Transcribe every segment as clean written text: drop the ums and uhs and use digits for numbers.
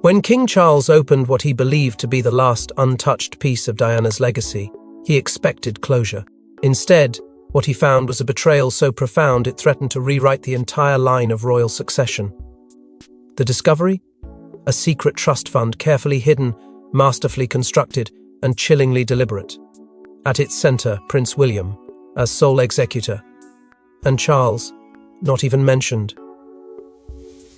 When King Charles opened what he believed to be the last untouched piece of Diana's legacy, he expected closure. Instead, what he found was a betrayal so profound it threatened to rewrite the entire line of royal succession. The discovery? A secret trust fund carefully hidden, masterfully constructed, and chillingly deliberate. At its center, Prince William, as sole executor, and Charles, not even mentioned.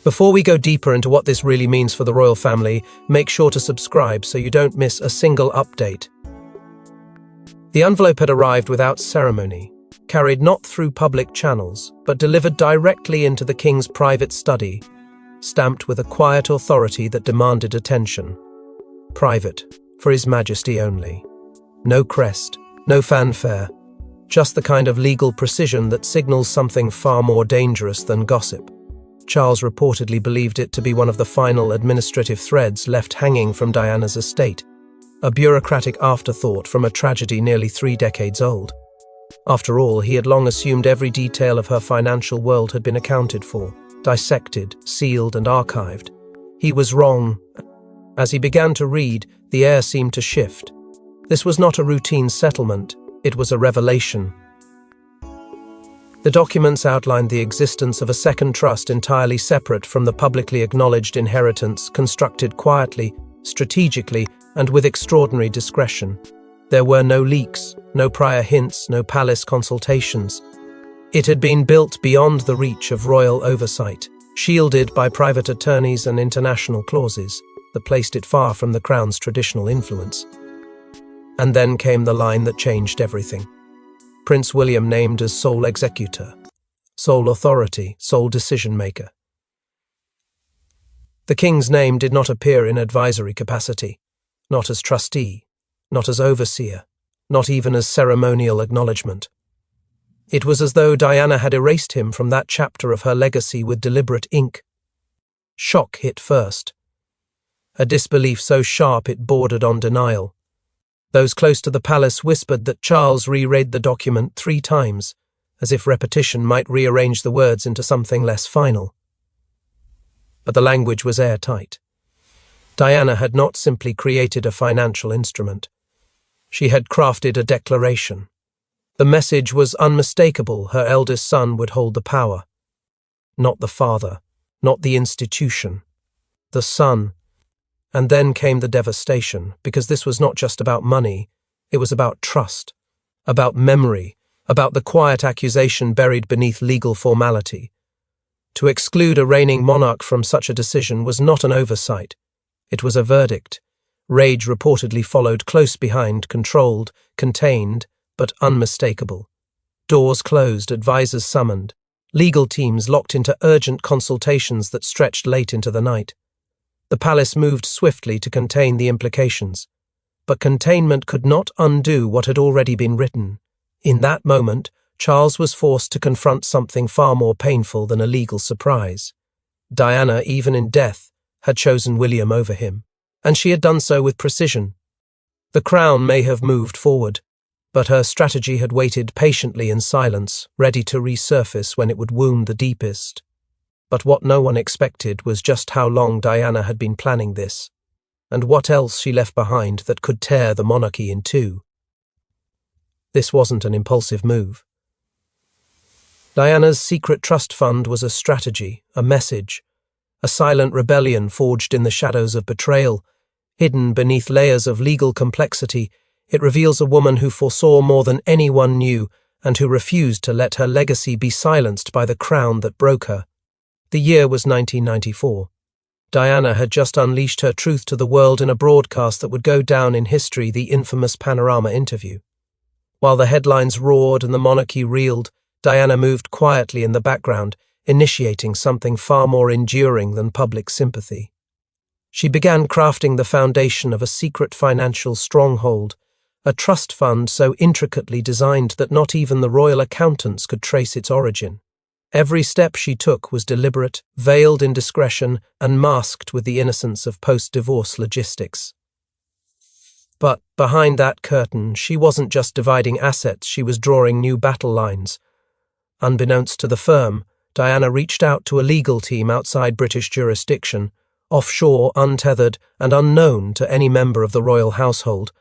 Before we go deeper into what this really means for the royal family, make sure to subscribe so you don't miss a single update. The envelope had arrived without ceremony, carried not through public channels, but delivered directly into the king's private study, stamped with a quiet authority that demanded attention. Private, for His Majesty only. No crest, no fanfare, just the kind of legal precision that signals something far more dangerous than gossip. Charles reportedly believed it to be one of the final administrative threads left hanging from Diana's estate, a bureaucratic afterthought from a tragedy nearly 3 decades old. After all, he had long assumed every detail of her financial world had been accounted for, dissected, sealed, and archived. He was wrong. As he began to read, the air seemed to shift. This was not a routine settlement, it was a revelation. The documents outlined the existence of a second trust entirely separate from the publicly acknowledged inheritance, constructed quietly, strategically, and with extraordinary discretion. There were no leaks, no prior hints, no palace consultations. It had been built beyond the reach of royal oversight, shielded by private attorneys and international clauses that placed it far from the crown's traditional influence. And then came the line that changed everything. Prince William named as sole executor, sole authority, sole decision-maker. The king's name did not appear in advisory capacity, not as trustee, not as overseer, not even as ceremonial acknowledgement. It was as though Diana had erased him from that chapter of her legacy with deliberate ink. Shock hit first. A disbelief so sharp it bordered on denial. Those close to the palace whispered that Charles reread the document 3 times, as if repetition might rearrange the words into something less final. But the language was airtight. Diana had not simply created a financial instrument. She had crafted a declaration. The message was unmistakable: her eldest son would hold the power. Not the father, not the institution. The son. And then came the devastation, because this was not just about money, it was about trust, about memory, about the quiet accusation buried beneath legal formality. To exclude a reigning monarch from such a decision was not an oversight, it was a verdict. Rage reportedly followed close behind, controlled, contained, but unmistakable. Doors closed, advisors summoned, legal teams locked into urgent consultations that stretched late into the night. The palace moved swiftly to contain the implications, but containment could not undo what had already been written. In that moment, Charles was forced to confront something far more painful than a legal surprise. Diana, even in death, had chosen William over him, and she had done so with precision. The crown may have moved forward, but her strategy had waited patiently in silence, ready to resurface when it would wound the deepest. But what no one expected was just how long Diana had been planning this, and what else she left behind that could tear the monarchy in 2. This wasn't an impulsive move. Diana's secret trust fund was a strategy, a message, a silent rebellion forged in the shadows of betrayal. Hidden beneath layers of legal complexity, it reveals a woman who foresaw more than anyone knew and who refused to let her legacy be silenced by the crown that broke her. The year was 1994. Diana had just unleashed her truth to the world in a broadcast that would go down in history, the infamous Panorama interview. While the headlines roared and the monarchy reeled, Diana moved quietly in the background, initiating something far more enduring than public sympathy. She began crafting the foundation of a secret financial stronghold, a trust fund so intricately designed that not even the royal accountants could trace its origin. Every step she took was deliberate, veiled in discretion, and masked with the innocence of post-divorce logistics. But behind that curtain, she wasn't just dividing assets, she was drawing new battle lines. Unbeknownst to the firm, Diana reached out to a legal team outside British jurisdiction, offshore, untethered, and unknown to any member of the royal household.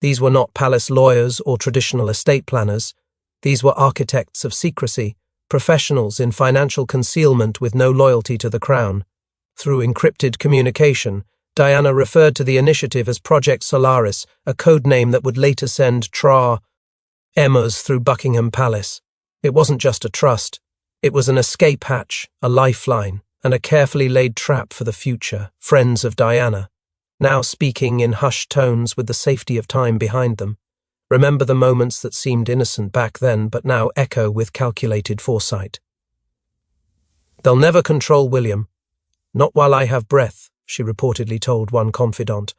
These were not palace lawyers or traditional estate planners. These were architects of secrecy, professionals in financial concealment with no loyalty to the crown. Through encrypted communication, Diana referred to the initiative as Project Solaris, a code name that would later send Emmas through Buckingham Palace. It wasn't just a trust. It was an escape hatch, a lifeline, and a carefully laid trap for the future friends of Diana, now speaking in hushed tones with the safety of time behind them. Remember the moments that seemed innocent back then but now echo with calculated foresight. "They'll never control William. Not while I have breath," she reportedly told one confidant,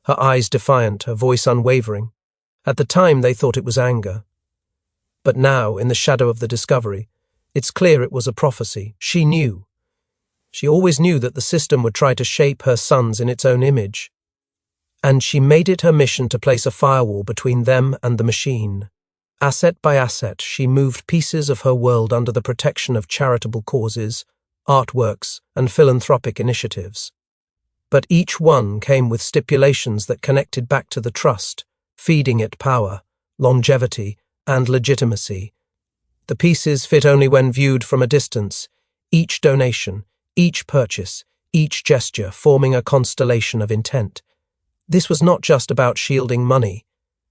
her eyes defiant, her voice unwavering. At the time they thought it was anger. But now, in the shadow of the discovery, it's clear it was a prophecy. She knew. She always knew that the system would try to shape her sons in its own image. And she made it her mission to place a firewall between them and the machine. Asset by asset, she moved pieces of her world under the protection of charitable causes, artworks, and philanthropic initiatives. But each one came with stipulations that connected back to the trust, feeding it power, longevity, and legitimacy. The pieces fit only when viewed from a distance, each donation, each purchase, each gesture forming a constellation of intent. This was not just about shielding money.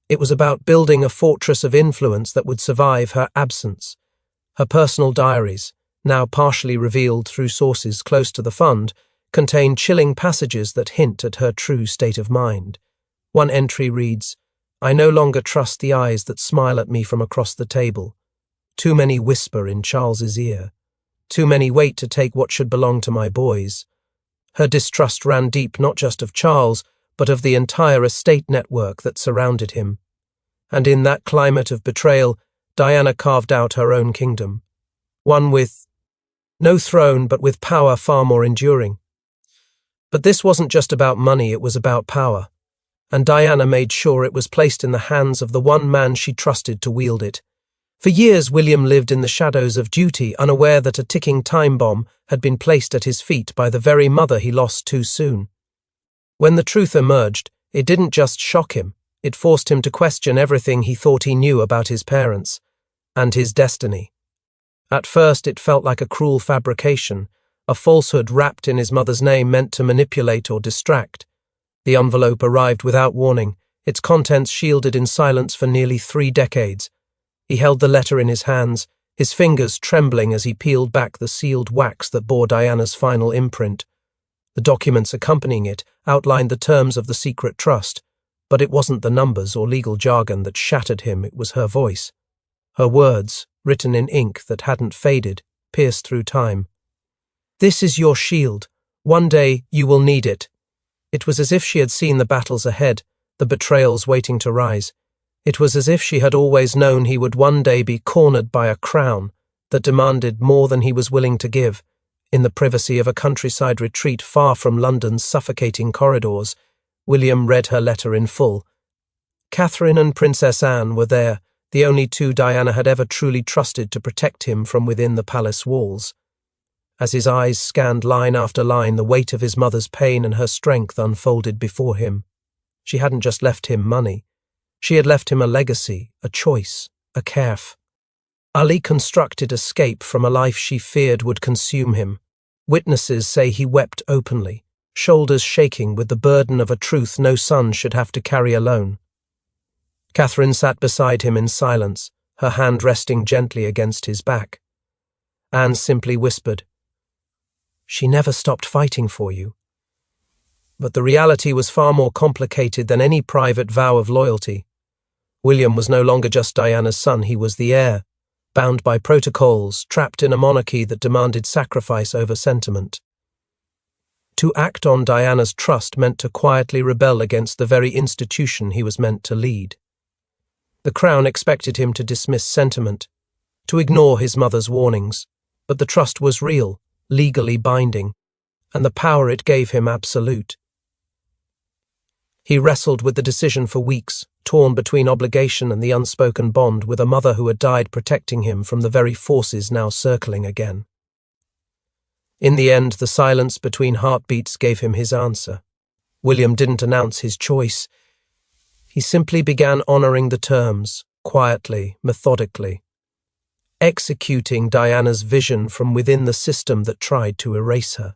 It was about building a fortress of influence that would survive her absence. Her personal diaries, now partially revealed through sources close to the fund, contain chilling passages that hint at her true state of mind. One entry reads, "I no longer trust the eyes that smile at me from across the table. Too many whisper in Charles's ear. Too many wait to take what should belong to my boys." Her distrust ran deep not just of Charles, but of the entire estate network that surrounded him. And in that climate of betrayal, Diana carved out her own kingdom. One with no throne, but with power far more enduring. But this wasn't just about money, it was about power. And Diana made sure it was placed in the hands of the one man she trusted to wield it. For years, William lived in the shadows of duty, unaware that a ticking time bomb had been placed at his feet by the very mother he lost too soon. When the truth emerged, it didn't just shock him, it forced him to question everything he thought he knew about his parents and his destiny. At first, it felt like a cruel fabrication, a falsehood wrapped in his mother's name meant to manipulate or distract. The envelope arrived without warning, its contents shielded in silence for nearly 3 decades. He held the letter in his hands, his fingers trembling as he peeled back the sealed wax that bore Diana's final imprint. The documents accompanying it outlined the terms of the secret trust, but it wasn't the numbers or legal jargon that shattered him, it was her voice. Her words, written in ink that hadn't faded, pierced through time. "This is your shield. One day you will need it." It was as if she had seen the battles ahead, the betrayals waiting to rise. It was as if she had always known he would one day be cornered by a crown that demanded more than he was willing to give. In the privacy of a countryside retreat far from London's suffocating corridors, William read her letter in full. Catherine and Princess Anne were there, the only 2 Diana had ever truly trusted to protect him from within the palace walls. As his eyes scanned line after line, the weight of his mother's pain and her strength unfolded before him. She hadn't just left him money. She had left him a legacy, a choice, a care. Ali constructed escape from a life she feared would consume him. Witnesses say he wept openly, shoulders shaking with the burden of a truth no son should have to carry alone. Catherine sat beside him in silence, her hand resting gently against his back. Anne simply whispered, "She never stopped fighting for you." But the reality was far more complicated than any private vow of loyalty. William was no longer just Diana's son, he was the heir, bound by protocols, trapped in a monarchy that demanded sacrifice over sentiment. To act on Diana's trust meant to quietly rebel against the very institution he was meant to lead. The crown expected him to dismiss sentiment, to ignore his mother's warnings, but the trust was real, legally binding, and the power it gave him absolute. He wrestled with the decision for weeks, torn between obligation and the unspoken bond with a mother who had died protecting him from the very forces now circling again. In the end, the silence between heartbeats gave him his answer. William didn't announce his choice. He simply began honoring the terms, quietly, methodically, executing Diana's vision from within the system that tried to erase her.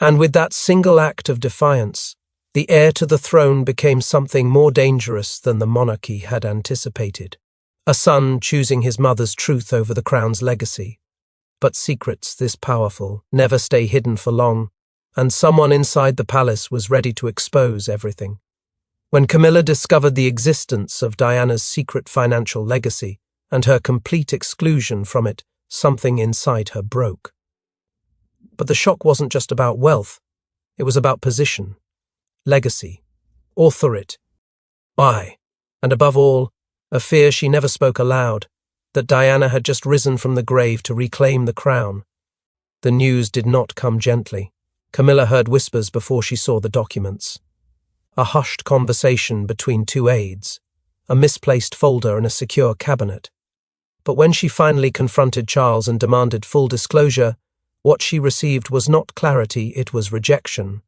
And with that single act of defiance, the heir to the throne became something more dangerous than the monarchy had anticipated. A son choosing his mother's truth over the crown's legacy. But secrets this powerful never stay hidden for long, and someone inside the palace was ready to expose everything. When Camilla discovered the existence of Diana's secret financial legacy and her complete exclusion from it, something inside her broke. But the shock wasn't just about wealth, it was about position, legacy, authority, and above all, a fear she never spoke aloud, that Diana had just risen from the grave to reclaim the crown. The news did not come gently. Camilla heard whispers before she saw the documents. A hushed conversation between two aides, a misplaced folder in a secure cabinet. But when she finally confronted Charles and demanded full disclosure, what she received was not clarity, it was rejection.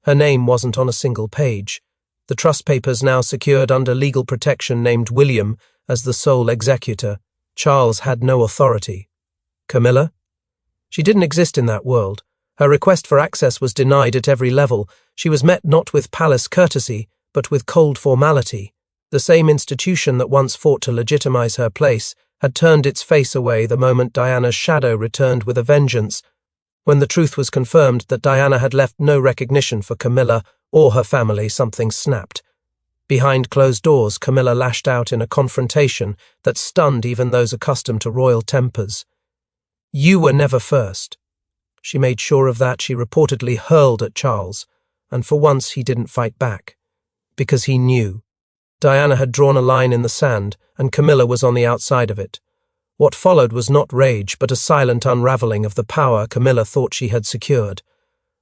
Her name wasn't on a single page. The trust papers now secured under legal protection named William as the sole executor. Charles had no authority. Camilla? She didn't exist in that world. Her request for access was denied at every level. She was met not with palace courtesy, but with cold formality. The same institution that once fought to legitimize her place had turned its face away the moment Diana's shadow returned with a vengeance. When the truth was confirmed that Diana had left no recognition for Camilla or her family, something snapped. Behind closed doors, Camilla lashed out in a confrontation that stunned even those accustomed to royal tempers. "You were never first." She made sure of that. She reportedly hurled at Charles, and for once he didn't fight back. Because he knew. Diana had drawn a line in the sand, and Camilla was on the outside of it. What followed was not rage, but a silent unraveling of the power Camilla thought she had secured.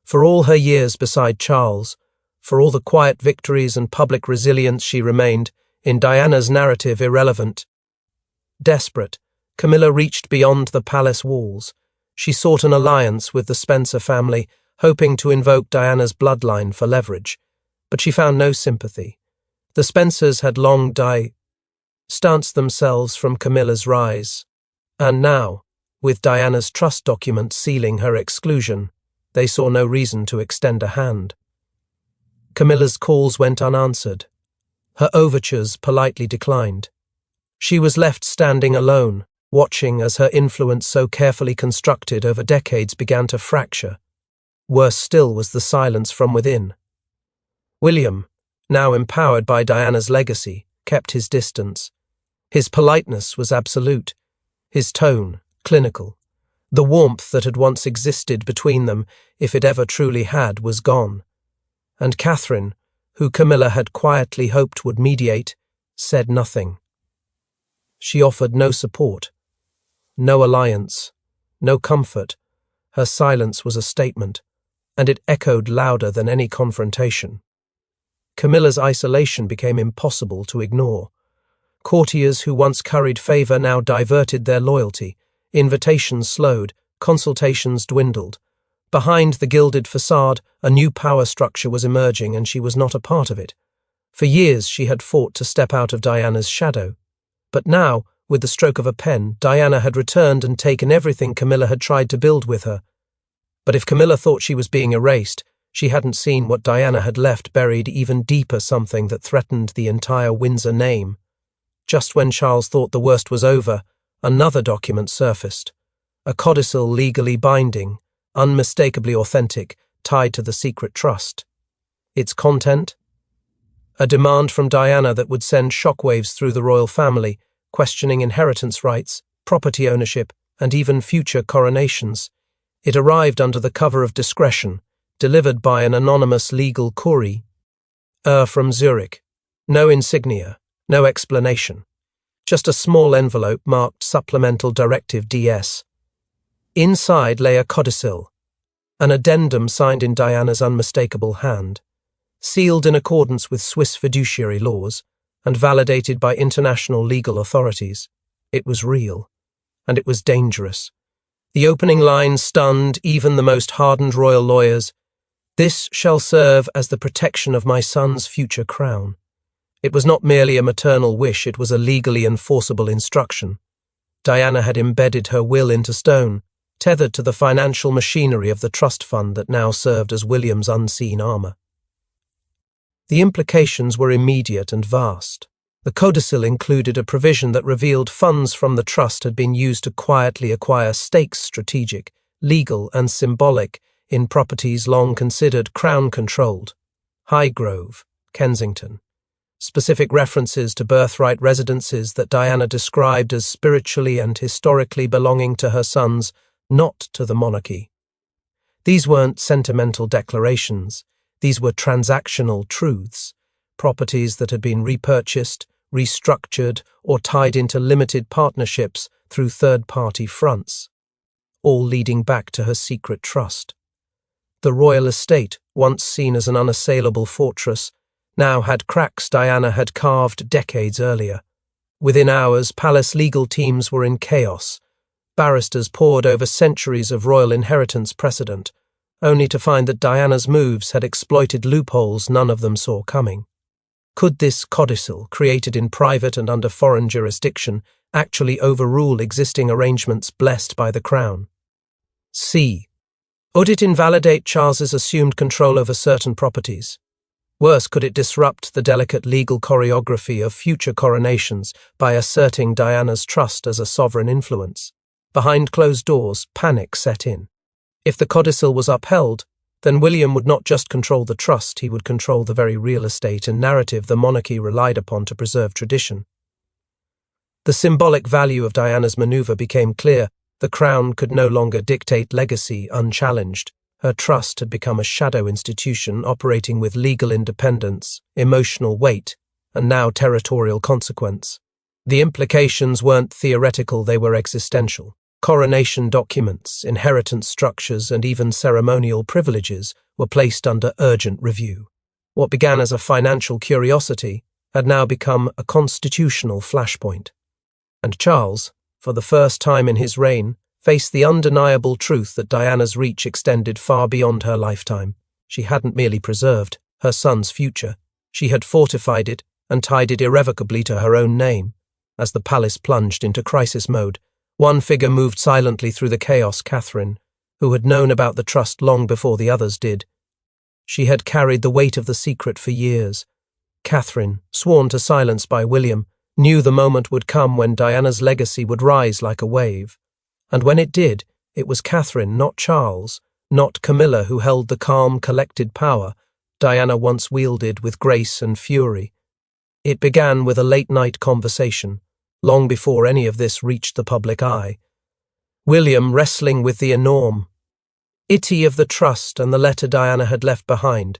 For all her years beside Charles, for all the quiet victories and public resilience she remained, in Diana's narrative, irrelevant. Desperate, Camilla reached beyond the palace walls. She sought an alliance with the Spencer family, hoping to invoke Diana's bloodline for leverage. But she found no sympathy. The Spencers had long distanced themselves from Camilla's rise. And now, with Diana's trust document sealing her exclusion, they saw no reason to extend a hand. Camilla's calls went unanswered. Her overtures politely declined. She was left standing alone, watching as her influence so carefully constructed over decades began to fracture. Worse still was the silence from within. William, now empowered by Diana's legacy, kept his distance. His politeness was absolute, his tone clinical. The warmth that had once existed between them, if it ever truly had, was gone. And Catherine, who Camilla had quietly hoped would mediate, said nothing. She offered no support, no alliance, no comfort. Her silence was a statement, and it echoed louder than any confrontation. Camilla's isolation became impossible to ignore. Courtiers who once curried favor now diverted their loyalty. Invitations slowed, consultations dwindled. Behind the gilded facade, a new power structure was emerging, and she was not a part of it. For years she had fought to step out of Diana's shadow. But now, with the stroke of a pen, Diana had returned and taken everything Camilla had tried to build with her. But if Camilla thought she was being erased, she hadn't seen what Diana had left buried even deeper, something that threatened the entire Windsor name. Just when Charles thought the worst was over, another document surfaced. A codicil legally binding, unmistakably authentic, tied to the secret trust. Its content? A demand from Diana that would send shockwaves through the royal family, questioning inheritance rights, property ownership, and even future coronations. It arrived under the cover of discretion, delivered by an anonymous legal courier from Zurich. No insignia, no explanation. Just a small envelope marked Supplemental Directive DS. Inside lay a codicil, an addendum signed in Diana's unmistakable hand, sealed in accordance with Swiss fiduciary laws and validated by international legal authorities. It was real, and it was dangerous. The opening line stunned even the most hardened royal lawyers. "This shall serve as the protection of my son's future crown." It was not merely a maternal wish, it was a legally enforceable instruction. Diana had embedded her will into stone, tethered to the financial machinery of the trust fund that now served as William's unseen armor. The implications were immediate and vast. The codicil included a provision that revealed funds from the trust had been used to quietly acquire stakes, strategic, legal, and symbolic, in properties long considered Crown-controlled. Highgrove, Kensington. Specific references to birthright residences that Diana described as spiritually and historically belonging to her sons, not to the monarchy. These weren't sentimental declarations, these were transactional truths, properties that had been repurchased, restructured, or tied into limited partnerships through third-party fronts, all leading back to her secret trust. The royal estate, once seen as an unassailable fortress, now had cracks Diana had carved decades earlier. Within hours, palace legal teams were in chaos. Barristers pored over centuries of royal inheritance precedent, only to find that Diana's moves had exploited loopholes none of them saw coming. Could this codicil, created in private and under foreign jurisdiction, actually overrule existing arrangements blessed by the Crown? C. Would it invalidate Charles's assumed control over certain properties? Worse, could it disrupt the delicate legal choreography of future coronations by asserting Diana's trust as a sovereign influence? Behind closed doors, panic set in. If the codicil was upheld, then William would not just control the trust, he would control the very real estate and narrative the monarchy relied upon to preserve tradition. The symbolic value of Diana's maneuver became clear. The Crown could no longer dictate legacy unchallenged. Her trust had become a shadow institution operating with legal independence, emotional weight, and now territorial consequence. The implications weren't theoretical, they were existential. Coronation documents, inheritance structures, and even ceremonial privileges were placed under urgent review. What began as a financial curiosity had now become a constitutional flashpoint. And Charles, for the first time in his reign, faced the undeniable truth that Diana's reach extended far beyond her lifetime. She hadn't merely preserved her son's future, she had fortified it and tied it irrevocably to her own name. As the palace plunged into crisis mode, one figure moved silently through the chaos: Catherine, who had known about the trust long before the others did. She had carried the weight of the secret for years. Catherine, sworn to silence by William, knew the moment would come when Diana's legacy would rise like a wave. And when it did, it was Catherine, not Charles, not Camilla, who held the calm, collected power Diana once wielded with grace and fury. It began with a late-night conversation, long before any of this reached the public eye. William wrestling with the enormity of the trust and the letter Diana had left behind,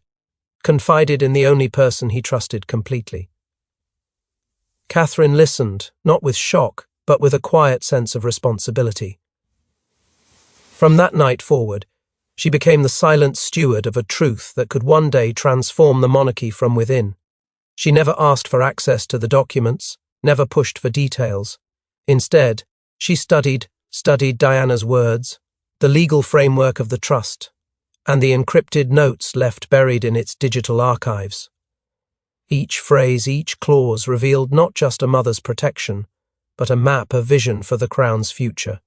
confided in the only person he trusted completely. Catherine listened, not with shock, but with a quiet sense of responsibility. From that night forward, she became the silent steward of a truth that could one day transform the monarchy from within. She never asked for access to the documents, never pushed for details. Instead, she studied Diana's words, the legal framework of the trust, and the encrypted notes left buried in its digital archives. Each phrase, each clause revealed not just a mother's protection, but a map of vision for the Crown's future.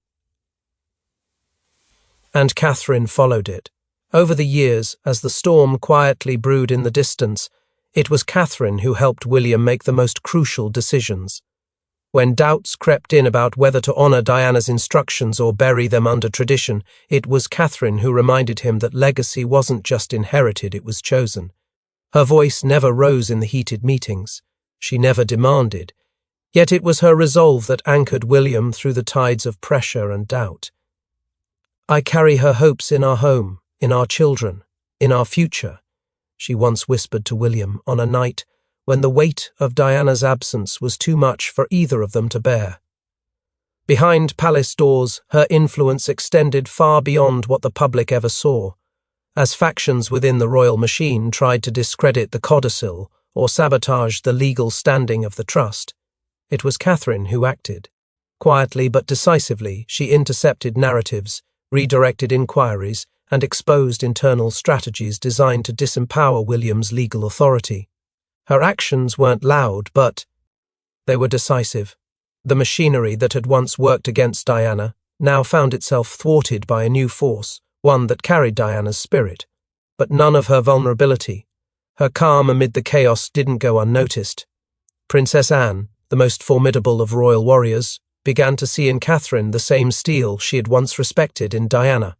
And Catherine followed it. Over the years, as the storm quietly brewed in the distance, it was Catherine who helped William make the most crucial decisions. When doubts crept in about whether to honor Diana's instructions or bury them under tradition, it was Catherine who reminded him that legacy wasn't just inherited, it was chosen. Her voice never rose in the heated meetings. She never demanded. Yet it was her resolve that anchored William through the tides of pressure and doubt. "I carry her hopes in our home, in our children, in our future," she once whispered to William on a night when the weight of Diana's absence was too much for either of them to bear. Behind palace doors, her influence extended far beyond what the public ever saw. As factions within the royal machine tried to discredit the codicil or sabotage the legal standing of the trust, it was Catherine who acted. Quietly but decisively, she intercepted narratives, redirected inquiries, and exposed internal strategies designed to disempower William's legal authority. Her actions weren't loud, but they were decisive. The machinery that had once worked against Diana now found itself thwarted by a new force, one that carried Diana's spirit, but none of her vulnerability. Her calm amid the chaos didn't go unnoticed. Princess Anne, the most formidable of royal warriors, began to see in Catherine the same steel she had once respected in Diana.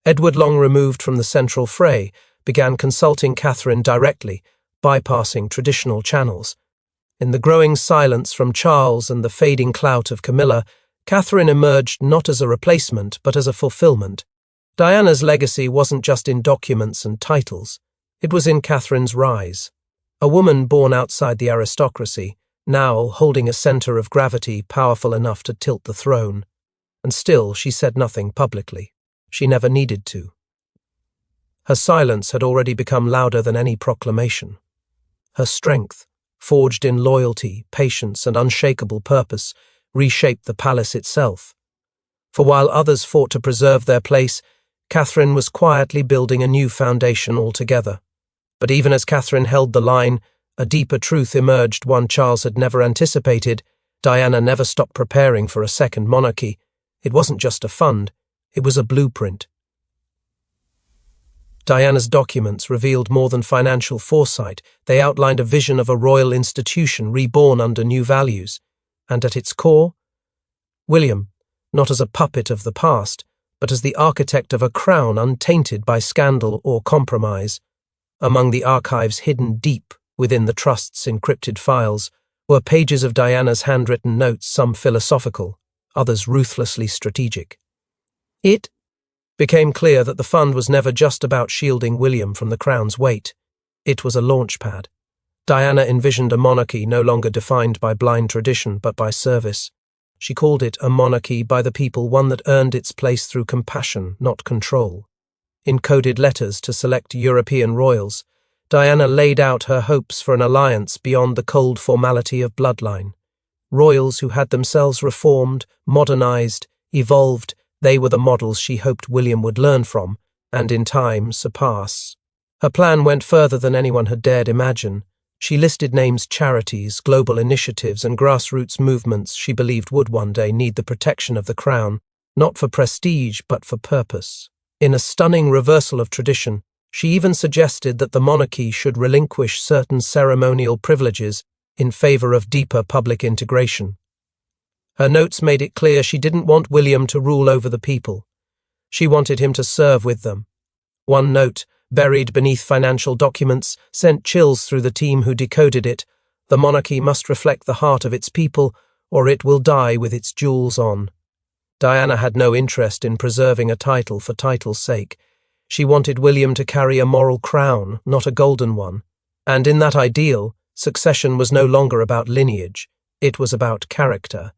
Edward, long removed from the central fray, began consulting Catherine directly, bypassing traditional channels. In the growing silence from Charles and the fading clout of Camilla, Catherine emerged not as a replacement but as a fulfillment. Diana's legacy wasn't just in documents and titles. It was in Catherine's rise. A woman born outside the aristocracy, now holding a centre of gravity powerful enough to tilt the throne. And still she said nothing publicly. She never needed to. Her silence had already become louder than any proclamation. Her strength, forged in loyalty, patience, and unshakable purpose, reshaped the palace itself. For while others fought to preserve their place, Catherine was quietly building a new foundation altogether. But even as Catherine held the line, a deeper truth emerged, one Charles had never anticipated. Diana never stopped preparing for a second monarchy. It wasn't just a fund, it was a blueprint. Diana's documents revealed more than financial foresight. They outlined a vision of a royal institution reborn under new values. And at its core, William, not as a puppet of the past, but as the architect of a crown untainted by scandal or compromise. Among the archives hidden deep within the trust's encrypted files were pages of Diana's handwritten notes, some philosophical, others ruthlessly strategic. It became clear that the fund was never just about shielding William from the crown's weight. It was a launchpad. Diana envisioned a monarchy no longer defined by blind tradition but by service. She called it a monarchy by the people, one that earned its place through compassion, not control. In coded letters to select European royals, Diana laid out her hopes for an alliance beyond the cold formality of bloodline. Royals who had themselves reformed, modernized, evolved, they were the models she hoped William would learn from, and in time surpass. Her plan went further than anyone had dared imagine. She listed names, charities, global initiatives, and grassroots movements she believed would one day need the protection of the crown, not for prestige but for purpose. In a stunning reversal of tradition, she even suggested that the monarchy should relinquish certain ceremonial privileges in favor of deeper public integration. Her notes made it clear she didn't want William to rule over the people. She wanted him to serve with them. One note, buried beneath financial documents, sent chills through the team who decoded it. The monarchy must reflect the heart of its people, or it will die with its jewels on. Diana had no interest in preserving a title for title's sake. She wanted William to carry a moral crown, not a golden one. And in that ideal, succession was no longer about lineage, it was about character.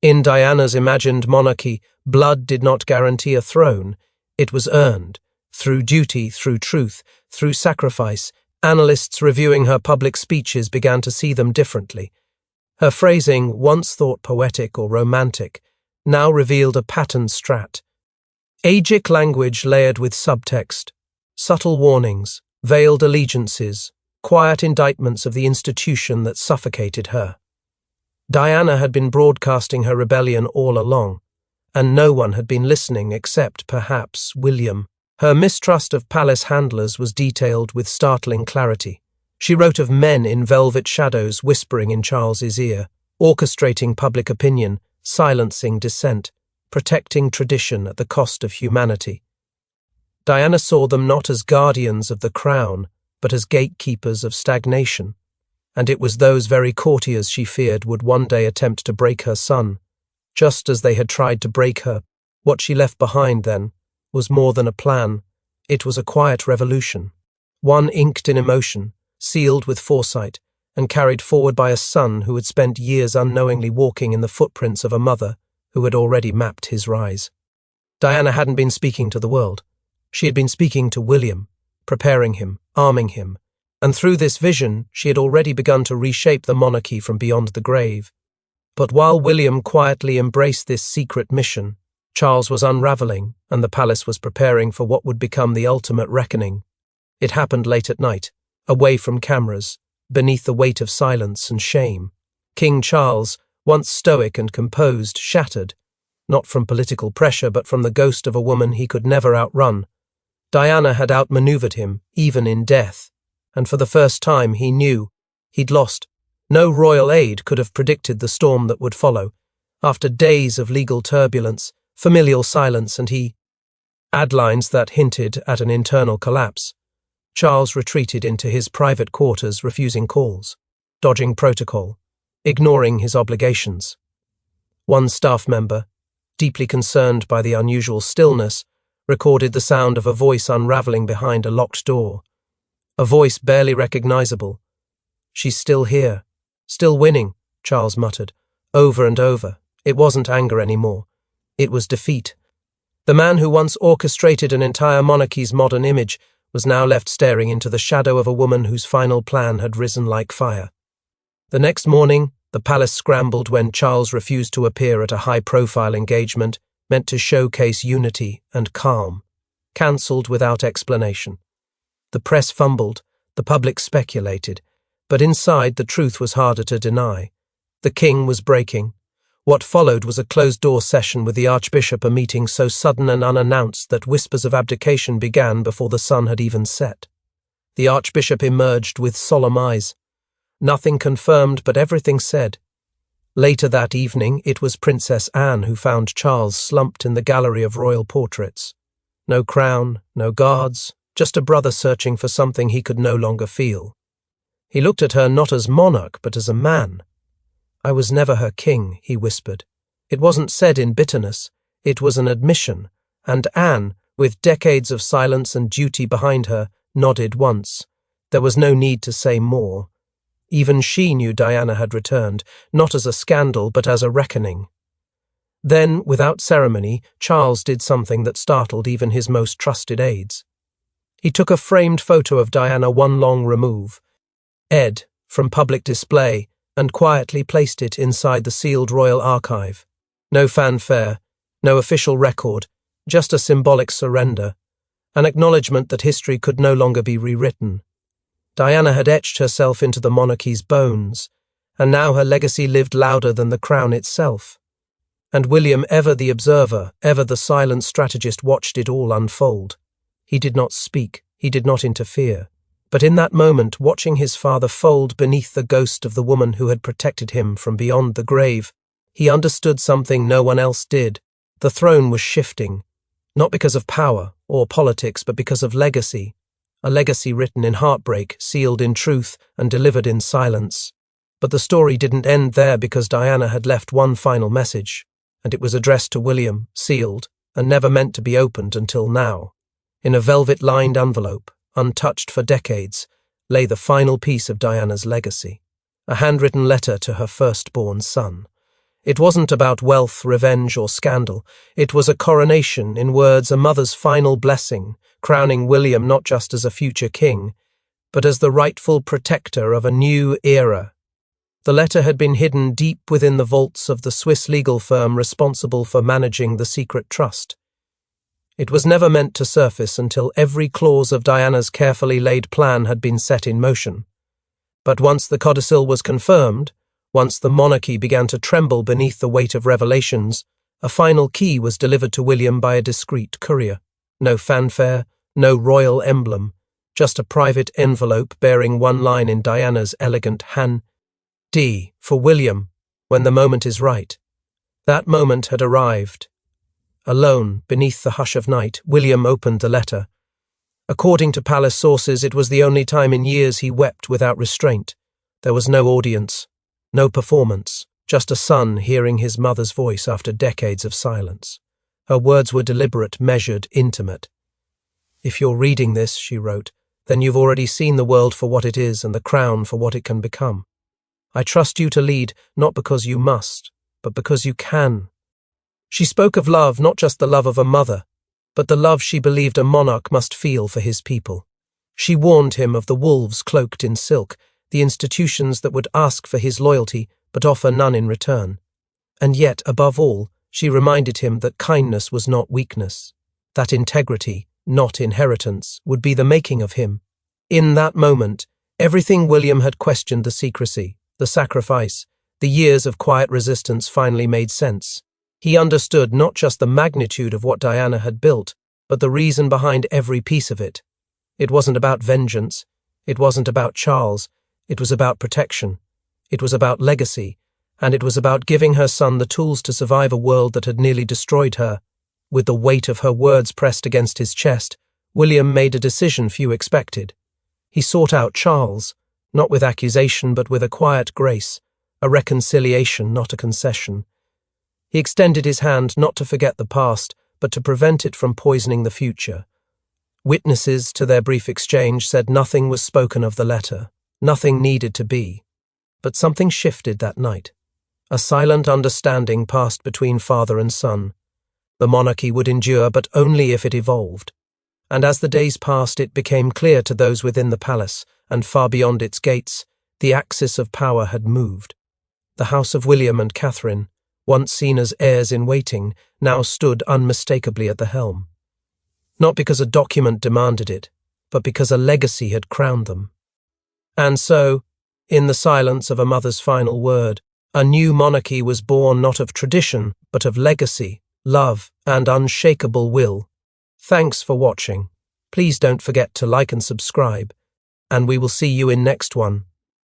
In Diana's imagined monarchy, blood did not guarantee a throne. It was earned, through duty, through truth, through sacrifice. Analysts reviewing her public speeches began to see them differently. Her phrasing, once thought poetic or romantic, now revealed a patterned strat. Agic language layered with subtext, subtle warnings, veiled allegiances, quiet indictments of the institution that suffocated her. Diana had been broadcasting her rebellion all along, and no one had been listening except, perhaps, William. Her mistrust of palace handlers was detailed with startling clarity. She wrote of men in velvet shadows whispering in Charles's ear, orchestrating public opinion, silencing dissent, protecting tradition at the cost of humanity. Diana saw them not as guardians of the crown, but as gatekeepers of stagnation. And it was those very courtiers she feared would one day attempt to break her son, just as they had tried to break her. What she left behind, then, was more than a plan. It was a quiet revolution, one inked in emotion, sealed with foresight, and carried forward by a son who had spent years unknowingly walking in the footprints of a mother who had already mapped his rise. Diana hadn't been speaking to the world. She had been speaking to William, preparing him, arming him, and through this vision she had already begun to reshape the monarchy from beyond the grave. But while William quietly embraced this secret mission, Charles was unraveling, and the palace was preparing for what would become the ultimate reckoning. It happened late at night, away from cameras, beneath the weight of silence and shame. King Charles, once stoic and composed, shattered, not from political pressure but from the ghost of a woman he could never outrun. Diana had outmaneuvered him, even in death, and for the first time he knew he'd lost. No royal aide could have predicted the storm that would follow. After days of legal turbulence, familial silence, and headlines that hinted at an internal collapse, Charles retreated into his private quarters, refusing calls, dodging protocol, ignoring his obligations. One staff member, deeply concerned by the unusual stillness, recorded the sound of a voice unraveling behind a locked door. A voice barely recognizable. "She's still here. Still winning," Charles muttered, over and over. It wasn't anger anymore. It was defeat. The man who once orchestrated an entire monarchy's modern image was now left staring into the shadow of a woman whose final plan had risen like fire. The next morning, the palace scrambled when Charles refused to appear at a high-profile engagement meant to showcase unity and calm, cancelled without explanation. The press fumbled, the public speculated, but inside the truth was harder to deny. The king was breaking. What followed was a closed-door session with the archbishop, a meeting so sudden and unannounced that whispers of abdication began before the sun had even set. The archbishop emerged with solemn eyes. Nothing confirmed, but everything said. Later that evening, it was Princess Anne who found Charles slumped in the gallery of royal portraits. No crown, no guards, just a brother searching for something he could no longer feel. He looked at her not as monarch, but as a man. "I was never her king," he whispered. It wasn't said in bitterness, it was an admission, and Anne, with decades of silence and duty behind her, nodded once. There was no need to say more. Even she knew Diana had returned, not as a scandal but as a reckoning. Then, without ceremony, Charles did something that startled even his most trusted aides. He took a framed photo of Diana one long remove, from public display, and quietly placed it inside the sealed royal archive. No fanfare, no official record, just a symbolic surrender, an acknowledgement that history could no longer be rewritten. Diana had etched herself into the monarchy's bones, and now her legacy lived louder than the crown itself. And William, ever the observer, ever the silent strategist, watched it all unfold. He did not speak, he did not interfere. But in that moment, watching his father fold beneath the ghost of the woman who had protected him from beyond the grave, he understood something no one else did. The throne was shifting, not because of power or politics, but because of legacy. A legacy written in heartbreak, sealed in truth, and delivered in silence. But the story didn't end there, because Diana had left one final message, and it was addressed to William, sealed, and never meant to be opened until now. In a velvet-lined envelope, untouched for decades, lay the final piece of Diana's legacy, a handwritten letter to her firstborn son. It wasn't about wealth, revenge, or scandal. It was a coronation, in words, a mother's final blessing, crowning William not just as a future king, but as the rightful protector of a new era. The letter had been hidden deep within the vaults of the Swiss legal firm responsible for managing the secret trust. It was never meant to surface until every clause of Diana's carefully laid plan had been set in motion. But once the codicil was confirmed, once the monarchy began to tremble beneath the weight of revelations, a final key was delivered to William by a discreet courier. No fanfare, no royal emblem, just a private envelope bearing one line in Diana's elegant hand. D, for William, when the moment is right. That moment had arrived. Alone, beneath the hush of night, William opened the letter. According to palace sources, it was the only time in years he wept without restraint. There was no audience, no performance, just a son hearing his mother's voice after decades of silence. Her words were deliberate, measured, intimate. "If you're reading this," she wrote, "then you've already seen the world for what it is and the crown for what it can become. I trust you to lead, not because you must, but because you can." She spoke of love, not just the love of a mother, but the love she believed a monarch must feel for his people. She warned him of the wolves cloaked in silk, the institutions that would ask for his loyalty but offer none in return. And yet, above all, she reminded him that kindness was not weakness, that integrity, not inheritance, would be the making of him. In that moment, everything William had questioned, the secrecy, the sacrifice, the years of quiet resistance, finally made sense. He understood not just the magnitude of what Diana had built, but the reason behind every piece of it. It wasn't about vengeance. It wasn't about Charles. It was about protection. It was about legacy. And it was about giving her son the tools to survive a world that had nearly destroyed her. With the weight of her words pressed against his chest, William made a decision few expected. He sought out Charles, not with accusation but with a quiet grace, a reconciliation, not a concession. He extended his hand not to forget the past, but to prevent it from poisoning the future. Witnesses to their brief exchange said nothing was spoken of the letter, nothing needed to be. But something shifted that night. A silent understanding passed between father and son. The monarchy would endure, but only if it evolved. And as the days passed, it became clear to those within the palace, and far beyond its gates, the axis of power had moved. The house of William and Catherine, once seen as heirs in waiting, now stood unmistakably at the helm. Not because a document demanded it, but because a legacy had crowned them. And so, in the silence of a mother's final word, a new monarchy was born, not of tradition, but of legacy, love, and unshakable will. Thanks for watching. Please don't forget to like and subscribe, and we will see you in next one.